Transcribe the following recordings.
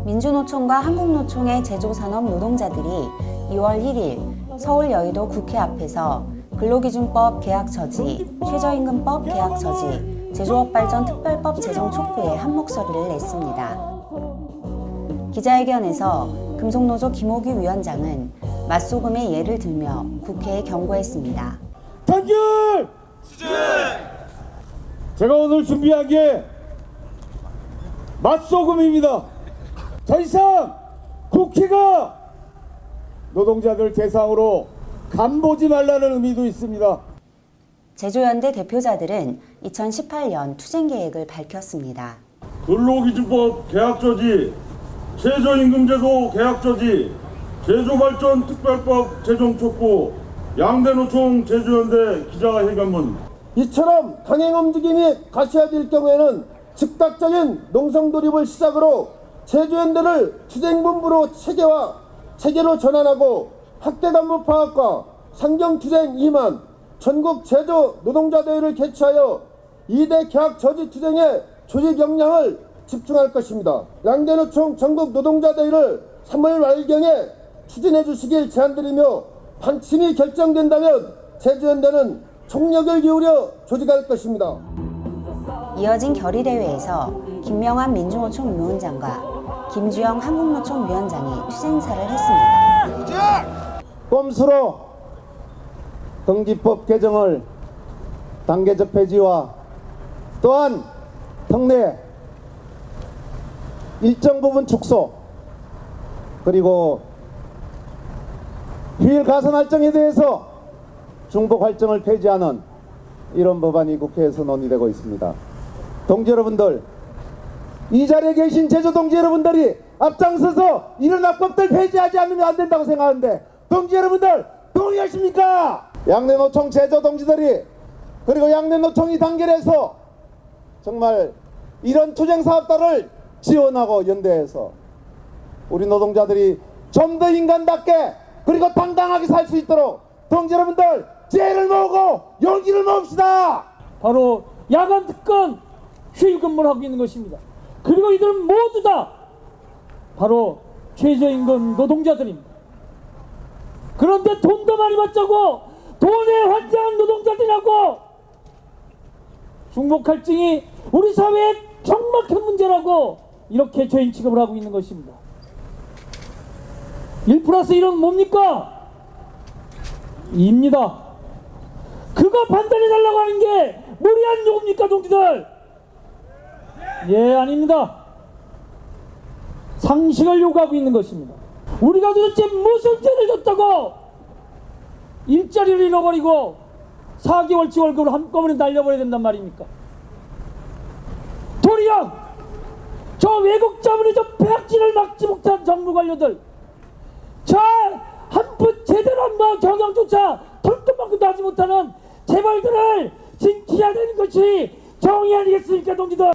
민주노총과 한국노총의 제조산업 노동자들이 2월 1일 서울 여의도 국회 앞에서 근로기준법 계약 저지, 최저임금법 계약 저지, 제조업발전 특별법 제정 촉구에 한 목소리를 냈습니다. 기자회견에서 금속노조 김호규 위원장은 맛소금의 예를 들며 국회에 경고했습니다. 단결! 수재! 제가 오늘 준비한 게 맛소금입니다. 더 이상 국회가 노동자들 대상으로 간보지 말라는 의미도 있습니다. 제조연대 대표자들은 2018년 투쟁 계획을 밝혔습니다. 근로기준법 계약 저지, 최저임금제도 계약 저지, 제조발전 특별법 제정 촉구, 양대노총 제조연대 기자회견문. 이처럼 강행 움직임이 가시화될 경우에는 즉각적인 농성 돌입을 시작으로 제조연대를 투쟁본부로 체계로 전환하고 학대 간부 파업과 상경투쟁 2만 전국 제조 노동자대회를 개최하여 2대 계약 저지 투쟁에 조직 역량을 집중할 것입니다. 양대노총 전국 노동자대회를 3월 말경에 추진해 주시길 제안드리며 방침이 결정된다면 제조연대는 총력을 기울여 조직할 것입니다. 이어진 결의대회에서 김명환 민주노총 위원장과 김주영 한국노총 위원장이 투쟁사를 했습니다. 꼼수로 등기법 개정을 단계적 폐지와 또한 특례 일정 부분 축소 그리고 휴일 가산 할증에 대해서 중복 할증을 폐지하는 이런 법안이 국회에서 논의되고 있습니다. 동지 여러분들, 이 자리에 계신 제조 동지 여러분들이 앞장서서 이런 합법들 폐지하지 않으면 안 된다고 생각하는데 동지 여러분들 동의하십니까? 양대노총 제조 동지들이 그리고 양대노총이 단결해서 정말 이런 투쟁사업단을 지원하고 연대해서 우리 노동자들이 좀 더 인간답게 그리고 당당하게 살 수 있도록 동지 여러분들 지혜를 모으고 용기를 모읍시다. 바로 야간 특근 휴일 근무를 하고 있는 것입니다. 그리고 이들은 모두 다 바로 최저임금 노동자들입니다. 그런데 돈도 많이 받자고 돈에 환장한 노동자들이라고 중복 할증이 우리 사회의 정말 큰 문제라고 이렇게 죄인 취급을 하고 있는 것입니다. 1+1은 뭡니까? 2입니다. 그거 판단해달라고 하는 게 무리한 요구입니까, 동지들? 예, 아닙니다. 상식을 요구하고 있는 것입니다. 우리가 도대체 무슨 죄를 졌다고 일자리를 잃어버리고 4개월치 월급을 한꺼번에 날려버려야 된단 말입니까? 도리어 저 외국 자본의 저 폐악질을 막지 못한 정부 관료들, 저 한 푼 제대로 한번 경영조차 털끝만큼도 하지 못하는 재벌들을 징치해야 되는 것이 정의 아니겠습니까, 동지들?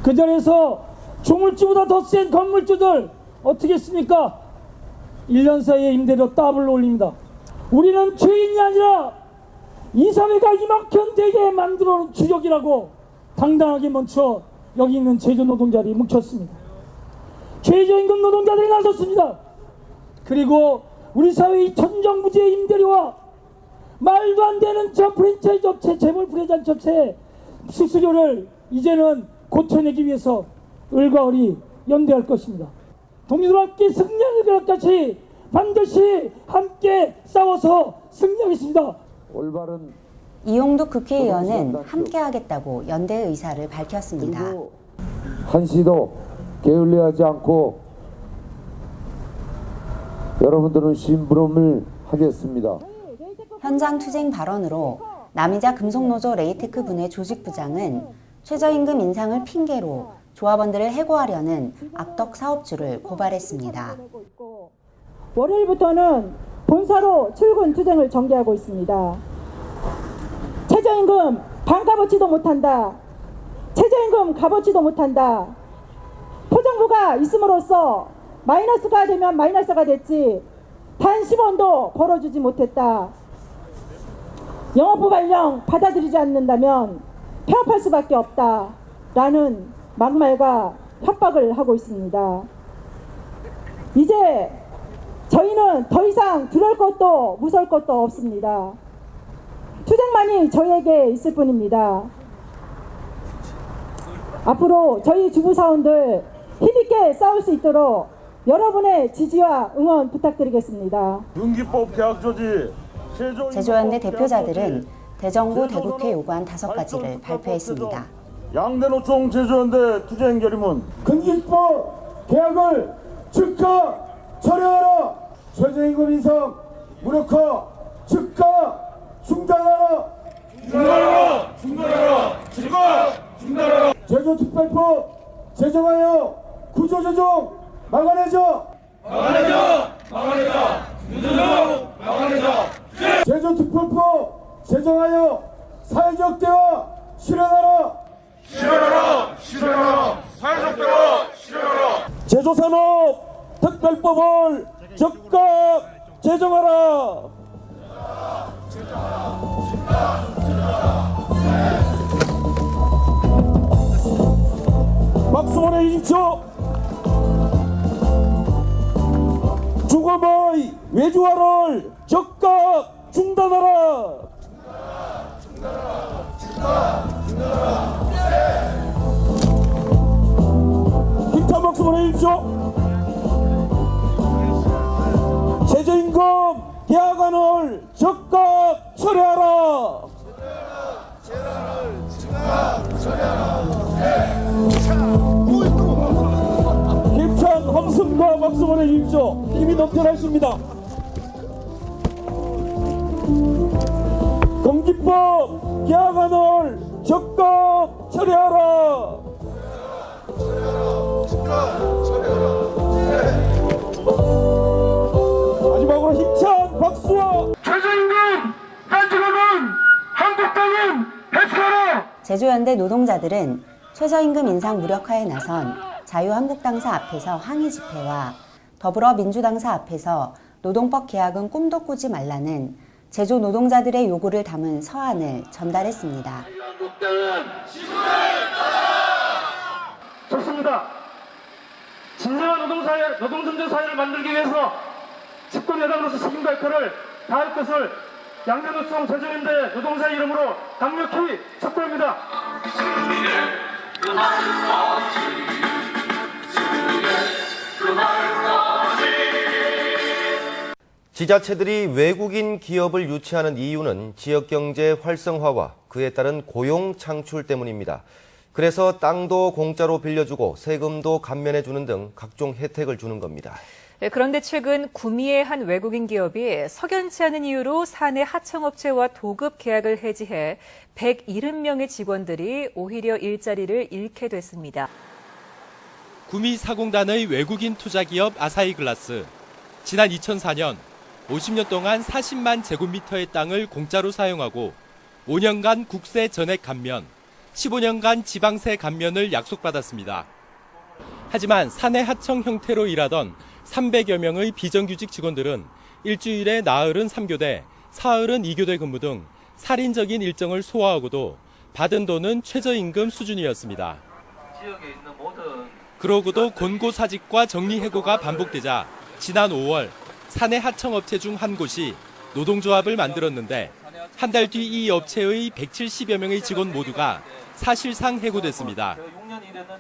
그 자리에서 중물주보다 더 센 건물주들 어떻게 했습니까? 1년 사이에 임대료 더블로 올립니다. 우리는 죄인이 아니라 이 사회가 이만큼 되게 만들어놓은 주역이라고 당당하게 멈춰 여기 있는 제조 노동자들이 뭉쳤습니다. 최저임금 노동자들이 나섰습니다. 그리고 우리 사회의 천정부지의 임대료와 말도 안 되는 저 프랜차이즈 업체, 재벌 프랜차이즈 업체 수수료를 이제는 고쳐내기 위해서 을과 을이 연대할 것입니다. 동지들과 함께 승리하는 것까지 반드시 함께 싸워서 승리하겠습니다. 올바른 이용득 국회의원은 함께하겠다고 연대 의사를 밝혔습니다. 한시도 게을리하지 않고 여러분들은 심부름을 하겠습니다. 현장 투쟁 발언으로 남이자 금속노조 레이테크 분해 조직부장은 최저임금 인상을 핑계로 조합원들을 해고하려는 악덕 사업주를 고발했습니다. 월요일부터는 본사로 출근 투쟁을 전개하고 있습니다. 최저임금 반값어치도 못한다. 최저임금 값어치도 못한다. 포정부가 있음으로써 마이너스가 되면 마이너스가 됐지 단 10원도 벌어주지 못했다. 영업부 발령 받아들이지 않는다면 폐업할 수밖에 없다. 라는 막말과 협박을 하고 있습니다. 이제 저희는 더 이상 두려울 것도 무서울 것도 없습니다. 투쟁만이 저희에게 있을 뿐입니다. 앞으로 저희 주부사원들 힘있게 싸울 수 있도록 여러분의 지지와 응원 부탁드리겠습니다. 등기법 계약조지 제조연대 대표자들은 대정부 대국회 요구안 5가지를 발표했습니다. 양대노총 제조연대 투쟁 결의문 근기법 계약을 즉각 철회하라. 최저임금 인상 무력화 즉각 중단하라. 제조특별법 제정하여 구조조정 막아내자. 제조특별법 제정하여 사회적 대화 실현하라. 제조산업 특별법을 즉각 제정하라. 박수 보내주십시오. 주거의 외주화를 즉각 중단하라. 힘찬 박수 보내주십시오. 최저임금 계약안을 즉각 철회하라. 힘찬 함성과 박수 보내주십시오. 힘이 넘쳐나십니다. 공기법 계약안을 즉각 철회하라. 마지막으로 힘찬 박수와 최저임금 단축하면 한국당은 해체하라. 제조연대 노동자들은 최저임금 인상 무력화에 나선 자유한국당사 앞에서 항의 집회와 더불어민주당사 앞에서 노동법 개혁은 꿈도 꾸지 말라는 제조 노동자들의 요구를 담은 서한을 전달했습니다. 좋습니다. 진정한 노동전쟁 사회를 만들기 위해서 집권 여당으로서 책임과 역할을 다할 것을 양대노총 제조연대 노동자의 이름으로 강력히 촉구합니다. 지자체들이 외국인 기업을 유치하는 이유는 지역경제 활성화와 그에 따른 고용 창출 때문입니다. 그래서 땅도 공짜로 빌려주고 세금도 감면해주는 등 각종 혜택을 주는 겁니다. 그런데 최근 구미의 한 외국인 기업이 석연치 않은 이유로 사내 하청업체와 도급 계약을 해지해 170명의 직원들이 오히려 일자리를 잃게 됐습니다. 구미 사공단의 외국인 투자기업 아사히글라스. 지난 2004년 50년 동안 40만 제곱미터의 땅을 공짜로 사용하고 5년간 국세 전액 감면, 15년간 지방세 감면을 약속받았습니다. 하지만 사내 하청 형태로 일하던 300여 명의 비정규직 직원들은 일주일에 나흘은 3교대, 사흘은 2교대 근무 등 살인적인 일정을 소화하고도 받은 돈은 최저임금 수준이었습니다. 그러고도 권고사직과 정리해고가 반복되자 지난 5월 사내 하청업체 중 한 곳이 노동조합을 만들었는데 한 달 뒤 이 업체의 170여 명의 직원 모두가 사실상 해고됐습니다.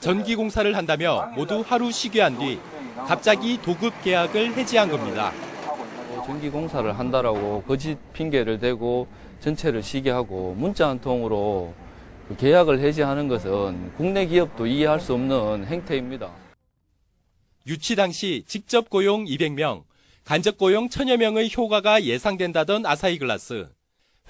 전기공사를 한다며 모두 하루 쉬게 한 뒤 갑자기 도급 계약을 해지한 겁니다. 전기공사를 한다라고 거짓 핑계를 대고 전체를 쉬게 하고 문자 한 통으로 계약을 해지하는 것은 국내 기업도 이해할 수 없는 행태입니다. 유치 당시 직접 고용 200명, 간접 고용 1000여 명의 효과가 예상된다던 아사히글라스.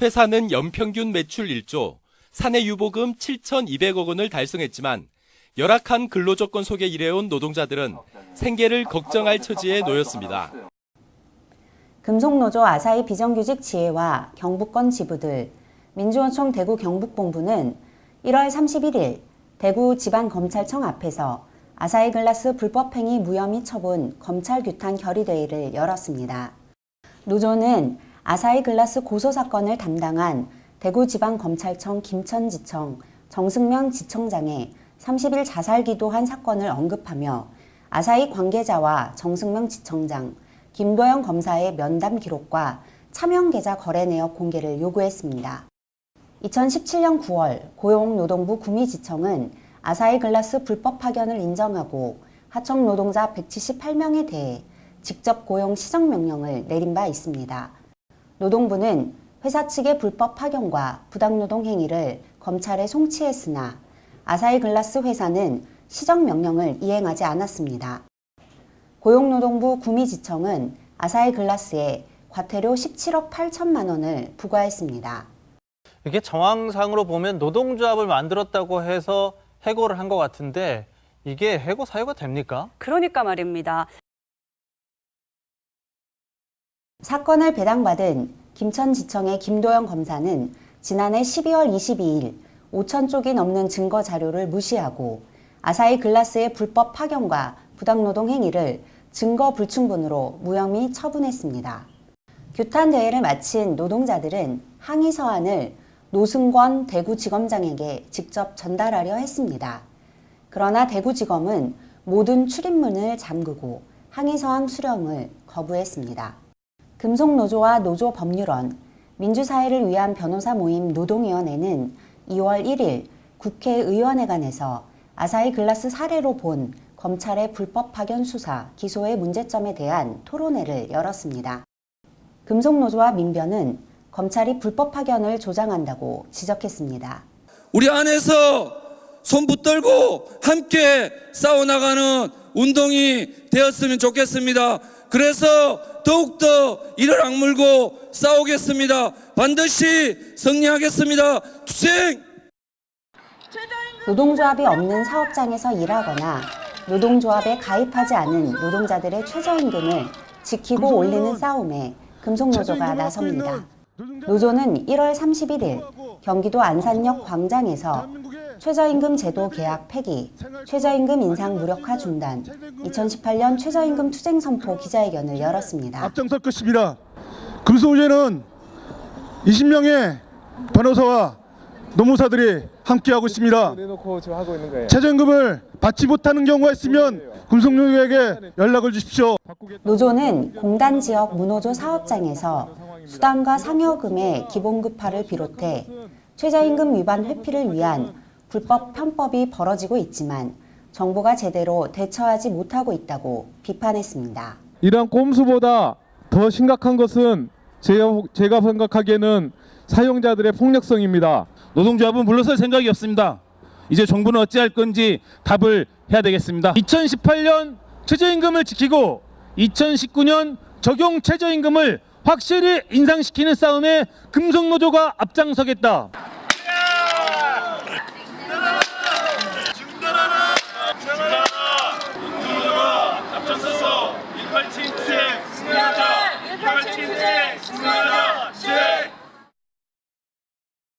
회사는 연평균 매출 1조, 사내 유보금 7,200억 원을 달성했지만 열악한 근로조건 속에 일해온 노동자들은 생계를 걱정할 처지에 놓였습니다. 금속노조 아사히 비정규직 지회와 경북권 지부들, 민주노총 대구 경북본부는 1월 31일 대구 지방검찰청 앞에서 아사히글라스 불법행위 무혐의 처분 검찰 규탄 결의대회를 열었습니다. 노조는 아사히글라스 고소사건을 담당한 대구지방검찰청 김천지청 정승면 지청장의 30일 자살 기도한 사건을 언급하며 아사히 관계자와 정승명 지청장, 김도영 검사의 면담 기록과 차명 계좌 거래 내역 공개를 요구했습니다. 2017년 9월 고용노동부 구미지청은 아사히 글라스 불법 파견을 인정하고 하청 노동자 178명에 대해 직접 고용 시정명령을 내린 바 있습니다. 노동부는 회사 측의 불법 파견과 부당노동 행위를 검찰에 송치했으나 아사히 글라스 회사는 시정명령을 이행하지 않았습니다. 고용노동부 구미지청은 아사히 글라스에 과태료 17억 8천만 원을 부과했습니다. 이게 정황상으로 보면 노동조합을 만들었다고 해서 해고를 한 것 같은데 이게 해고 사유가 됩니까? 그러니까 말입니다. 사건을 배당받은 김천지청의 김도영 검사는 지난해 12월 22일 5천 쪽이 넘는 증거 자료를 무시하고 아사히 글라스의 불법 파견과 부당노동 행위를 증거 불충분으로 무혐의 처분했습니다. 규탄 대회를 마친 노동자들은 항의 서한을 노승권 대구지검장에게 직접 전달하려 했습니다. 그러나 대구지검은 모든 출입문을 잠그고 항의 서한 수령을 거부했습니다. 금속노조와 노조법률원, 민주사회를 위한 변호사 모임 노동위원회는 2월 1일 국회의원회관에서 아사히 글라스 사례로 본 검찰의 불법 파견 수사, 기소의 문제점에 대한 토론회를 열었습니다. 금속노조와 민변은 검찰이 불법 파견을 조장한다고 지적했습니다. 우리 안에서 손 붙들고 함께 싸워나가는 운동이 되었으면 좋겠습니다. 그래서 더욱더 이를 악물고 싸우겠습니다. 반드시 승리하겠습니다. 투쟁! 노동조합이 없는 사업장에서 일하거나 노동조합에 가입하지 않은 노동자들의 최저임금을 지키고 올리는 싸움에 금속노조가 나섭니다. 노조는 1월 31일 경기도 안산역 광장에서 최저임금 제도 계약 폐기, 최저임금 인상 무력화 중단, 2018년 최저임금 투쟁 선포 기자회견을 열었습니다. 앞장설 것입니다. 금속노조는 20명의 변호사와 노무사들이 함께하고 있습니다. 최저임금을 받지 못하는 경우가 있으면 금속노조에게 연락을 주십시오. 노조는 공단 지역 무노조 사업장에서 수당과 상여금의 기본급파를 비롯해 최저임금 위반 회피를 위한 불법 편법이 벌어지고 있지만 정부가 제대로 대처하지 못하고 있다고 비판했습니다. 이러한 꼼수보다 더 심각한 것은 제가 생각하기에는 사용자들의 폭력성입니다. 노동조합은 물러설 생각이 없습니다. 이제 정부는 어찌할 건지 답을 해야 되겠습니다. 2018년 최저임금을 지키고 2019년 적용 최저임금을 확실히 인상시키는 싸움에 금속노조가 앞장서겠다.